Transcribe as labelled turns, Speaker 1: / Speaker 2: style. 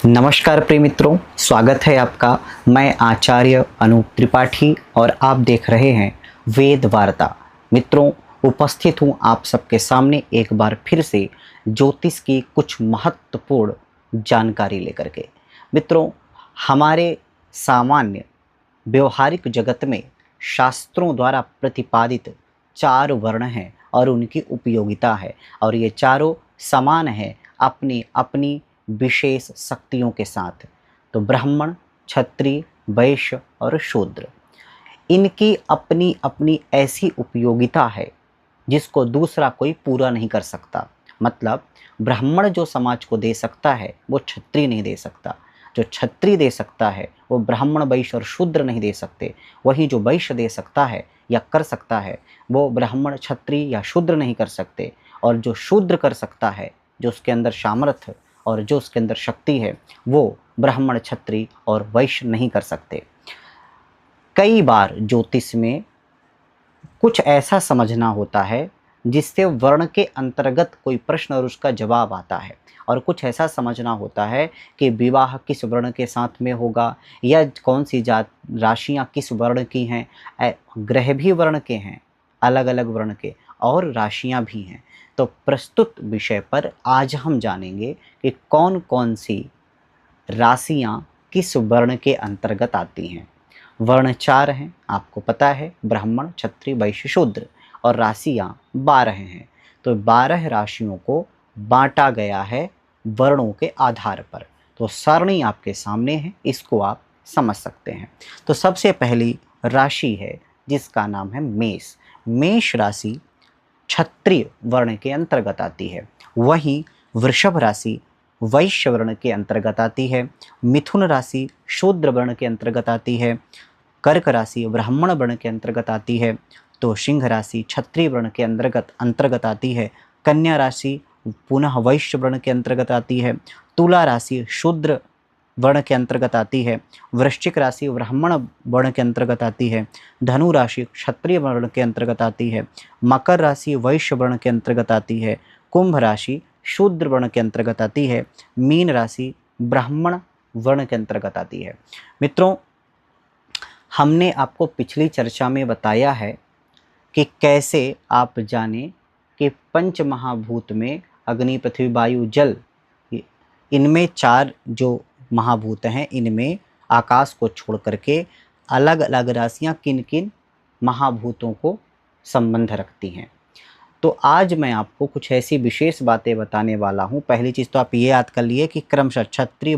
Speaker 1: नमस्कार प्रिय मित्रों, स्वागत है आपका। मैं आचार्य अनूप त्रिपाठी और आप देख रहे हैं वेद वार्ता। मित्रों, उपस्थित हूँ आप सबके सामने एक बार फिर से ज्योतिष की कुछ महत्वपूर्ण जानकारी लेकर के। मित्रों, हमारे सामान्य व्यवहारिक जगत में शास्त्रों द्वारा प्रतिपादित 4 वर्ण हैं और उनकी उपयोगिता है, और ये चारों समान हैं अपनी अपनी विशेष शक्तियों के साथ। तो ब्राह्मण, क्षत्रिय, वैश्य और शूद्र, इनकी अपनी अपनी ऐसी उपयोगिता है जिसको दूसरा कोई पूरा नहीं कर सकता। मतलब ब्राह्मण जो समाज को दे सकता है वो क्षत्रिय नहीं दे सकता, जो क्षत्रिय दे सकता है वो ब्राह्मण, वैश्य और शूद्र नहीं दे सकते। वहीं जो वैश्य दे सकता है या कर सकता है वो ब्राह्मण, क्षत्रिय या शूद्र नहीं कर सकते। और जो शूद्र कर सकता है, जो उसके अंदर सामर्थ्य और जो उसके अंदर शक्ति है, वो ब्राह्मण, क्षत्रिय और वैश्य नहीं कर सकते। कई बार ज्योतिष में कुछ ऐसा समझना होता है जिससे वर्ण के अंतर्गत कोई प्रश्न और उसका जवाब आता है, और कुछ ऐसा समझना होता है कि विवाह किस वर्ण के साथ में होगा, या कौन सी जात राशियाँ किस वर्ण की हैं। ग्रह भी वर्ण के हैं, अलग अलग वर्ण के, और राशियाँ भी हैं। तो प्रस्तुत विषय पर आज हम जानेंगे कि कौन कौन सी राशियाँ किस वर्ण के अंतर्गत आती हैं। वर्ण 4 हैं, आपको पता है, ब्राह्मण, क्षत्रिय, वैश्य, शूद्र, और राशियाँ 12 हैं। तो 12 राशियों को बांटा गया है वर्णों के आधार पर। तो सारणी आपके सामने है, इसको आप समझ सकते हैं। तो सबसे पहली राशि है जिसका नाम है मेष। मेष राशि क्षत्रिय वर्ण के अंतर्गत आती है। वहीं वृषभ राशि वैश्य वर्ण के अंतर्गत आती है। मिथुन राशि शूद्र वर्ण के अंतर्गत आती है। कर्क राशि ब्राह्मण वर्ण के अंतर्गत आती है। तो सिंह राशि क्षत्रिय वर्ण के अंतर्गत आती है। कन्या राशि पुनः वैश्य वर्ण के अंतर्गत आती है। तुला राशि शूद्र वर्ण के अंतर्गत आती है। वृश्चिक राशि ब्राह्मण वर्ण के अंतर्गत आती है। धनु राशि क्षत्रिय वर्ण के अंतर्गत आती है। मकर राशि वैश्य वर्ण के अंतर्गत आती है। कुंभ राशि शूद्र वर्ण के अंतर्गत आती है। मीन राशि ब्राह्मण वर्ण के अंतर्गत आती है। मित्रों, हमने आपको पिछली चर्चा में बताया है कि कैसे आप जाने कि पंच महाभूत में अग्नि, पृथ्वी, वायु, जल, इनमें 4 जो महाभूत हैं, इनमें आकाश को छोड़ करके अलग अलग राशियां किन किन महाभूतों को संबंध रखती हैं। तो आज मैं आपको कुछ ऐसी विशेष बातें बताने वाला हूं। पहली चीज़ तो आप ये याद कर लिए कि क्रमशः क्षत्रिय,